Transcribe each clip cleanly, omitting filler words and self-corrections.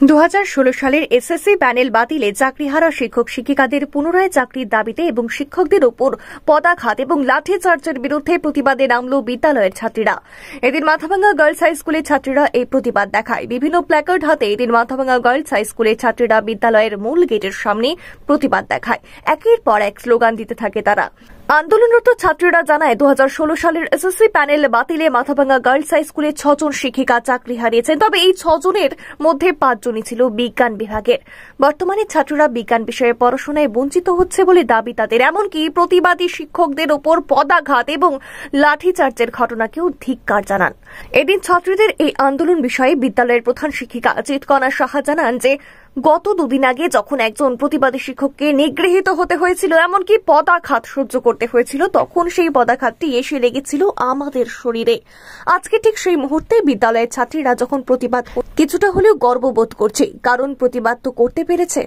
2016 সালের SSC panel বাতিলে চাকরিহারা শিক্ষক শিক্ষিকাদের পুনরায় চাকরির দাবিতে এবং শিক্ষকদের ওপর পদাঘাত এবং লাঠিচার্জের বিরুদ্ধে প্রতিবাদে নামল বিদ্যালয়ের ছাত্রীরা। এদিন মাথাভাঙ্গা গার্লস হাই স্কুলের ছাত্রীরা এই প্রতিবাদ দেখায়। বিভিন্ন প্ল্যাকার্ড হাতে এদিন মাথাভাঙ্গা গার্লস হাই স্কুলের ছাত্রীরা বিদ্যালয়ের মূল গেটের সামনে প্রতিবাদ দেখায়। একের পর এক স্লোগান দিতে থাকে তারা। আন্দোলনরত ছাত্রীরা জানায় 2016 সালের এসএসসি প্যানেল বাতিলে মাথাভাঙ্গা গার্লস হাই স্কুলের 6 জন শিক্ষিকা চাকরি হারিয়েছেন। তবে এই 6 জনের মধ্যে 5 জনই ছিল বিজ্ঞান বিভাগের। বর্তমানে ছাত্ররা বিজ্ঞান বিষয়ে পড়াশোনায় বঞ্চিত হচ্ছে বলে দাবি তাদের। এমনকি প্রতিবাদী শিক্ষকদের ওপর পদাঘাত এবং লাঠিচার্জের ঘটনাকেও ধিক্কার জানান। এদিন ছাত্রীদের এই আন্দোলন বিষয়ে বিদ্যালয়ের প্রধান শিক্ষিকা চিৎকনা সাহা জানান যে গত দুদিন আগে যখন একজন প্রতিবাদী শিক্ষককে নিগৃহীত হতে হয়েছিল, এমনকি পদাঘাত সহ্য করতে হয়েছিল, তখন সেই পদাঘাতটি এসে লেগেছিল আমাদের শরীরে। আজকে ঠিক সেই মুহূর্তে বিদ্যালয়ের ছাত্রীরা যখন প্রতিবাদ কিছুটা হলেও গর্ববোধ করছে, কারণ প্রতিবাদ তো করতে পেরেছে।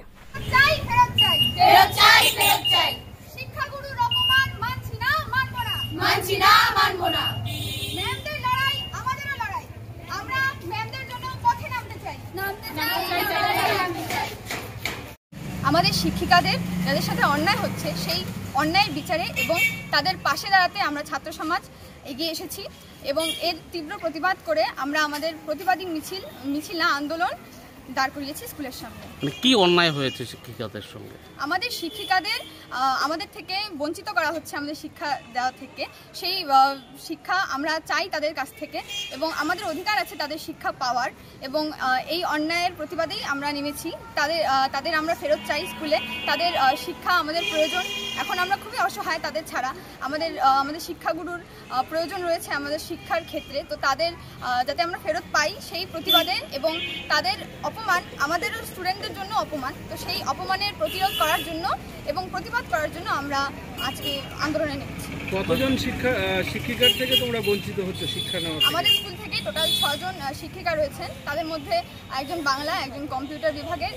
আমাদের শিক্ষিকাদের যাদের সাথে অন্যায় হচ্ছে সেই অন্যায়ের বিচারে এবং তাদের পাশে দাঁড়াতে আমরা ছাত্র সমাজ এগিয়ে এসেছি এবং এর তীব্র প্রতিবাদ করে আমরা আমাদের প্রতিবাদী মিছিল না আন্দোলন দাঁড় করিয়েছি স্কুলের সামনে। কি অন্যায় হয়েছে শিক্ষিকাদের সঙ্গে? আমাদের শিক্ষিকাদের আমাদের থেকে বঞ্চিত করা হচ্ছে, আমাদের শিক্ষা দেওয়া থেকে। সেই শিক্ষা আমরা চাই তাদের কাছ থেকে এবং আমাদের অধিকার আছে তাদের শিক্ষা পাওয়ার, এবং এই অন্যায়ের প্রতিবাদেই আমরা নেমেছি। তাদের আমরা ফেরত চাই স্কুলে। তাদের শিক্ষা আমাদের প্রয়োজন। এখন আমরা খুবই অসহায় তাদের ছাড়া। আমাদের শিক্ষাগুরুর প্রয়োজন রয়েছে আমাদের শিক্ষার ক্ষেত্রে। তো তাদের যাতে আমরা ফেরত পাই সেই প্রতিবাদে, এবং তাদের অপমান আমাদেরও স্টুডেন্টদের জন্য অপমান, তো সেই অপমানের প্রতিরোধ করার জন্য এবং প্রতিবাদ করার জন্য আমরা আজকে আন্দোলনে নেমেছি। কতজন শিক্ষিকার থেকে তোমরা বঞ্চিত হচ্ছে শিক্ষা নেওয়া? আমাদের স্কুল থেকে টোটাল 6 জন শিক্ষিকা রয়েছেন। তাদের মধ্যে একজন বাংলা, একজন কম্পিউটার বিভাগের,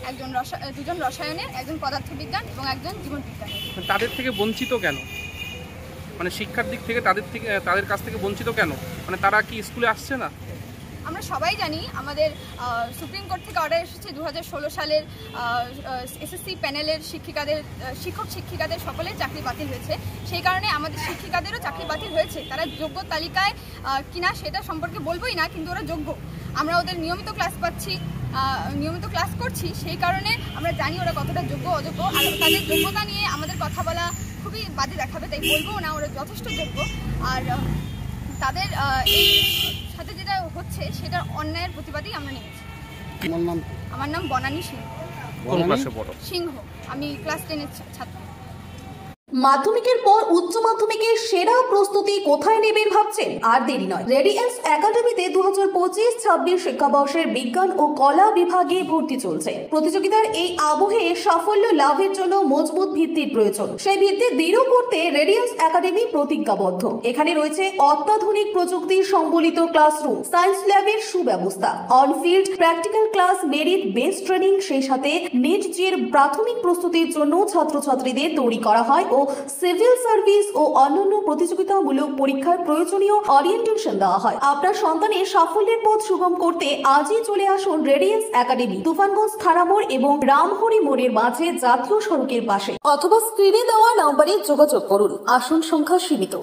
দুজন রসায়নের, একজন পদার্থবিজ্ঞান এবং একজন জীবন বিজ্ঞানের। তাদের থেকে বঞ্চিত কেন? মানে শিক্ষার দিক থেকে তাদের কাছ থেকে বঞ্চিত কেন? মানে তারা কি স্কুলে আসছে না? আমরা সবাই জানি আমাদের সুপ্রিম কোর্ট থেকে অর্ডার এসেছে 2016 সালের এসএসসি প্যানেলের শিক্ষক শিক্ষিকাদের সকলের চাকরি বাতিল হয়েছে। সেই কারণে আমাদের শিক্ষিকাদেরও চাকরি বাতিল হয়েছে। তারা যোগ্য তালিকায় কিনা সেটা সম্পর্কে বলবোই না, কিন্তু ওরা যোগ্য। আমরা ওদের নিয়মিত ক্লাস করছি, সেই কারণে আমরা জানি ওরা কতটা যোগ্য অযোগ্য। আর তাদের যোগ্যতা নিয়ে আমাদের কথা বলা খুবই বাজে দেখাবে, তাই বলবো না, ওরা যথেষ্ট যোগ্য। আর তাদের এই সাথে যেটা হচ্ছে সেটার অন্যায়ের প্রতিবাদেই আমরা নেমেছি। আমার নাম বনানী সিংহ। আমি ক্লাস 10-এর ছাত্র। মাধ্যমিকের পর উচ্চ মাধ্যমিকের সেরা প্রস্তুতি কোথায় নেবেন ভাবছেন? আর দেরি নয়, রেডিয়েন্স একাডেমিতে 2025-26 শিক্ষাবর্ষের বিজ্ঞান ও কলা বিভাগে ভর্তি চলছে। প্রতিযোগিতার এই আবহে সাফল্য লাভের জন্য মজবুত ভিত্তির প্রয়োজন। সেই ভিত্তি দৃঢ় করতে রেডিয়েন্স একাডেমি প্রতিজ্ঞাবদ্ধ। এখানে রয়েছে অত্যাধুনিক প্রযুক্তি সম্বলিত ক্লাসরুম, সায়েন্স ল্যাবের সুব্যবস্থা, on-field practical class, merit based training, সেই সাথে নিট জের প্রাথমিক প্রস্তুতির জন্য ছাত্রছাত্রীদের তৈরি করা হয় ও সিভিল সার্ভিস ও অন্যান্য প্রতিযোগিতামূলক পরীক্ষার প্রয়োজনীয় ওরিয়েন্টেশন দেওয়া হয়। আপনার সন্তানের সাফল্যের পথ সুগম করতে আজই চলে আসুন রেডিয়েন্স একাডেমি, তুফানগঞ্জ থানামোড় এবং রামহরি মোড়ের মাঝে জাতীয় সড়কের পাশে, অথবা স্ক্রিনে দেওয়া নম্বরে যোগাযোগ করুন। আসন সংখ্যা সীমিত।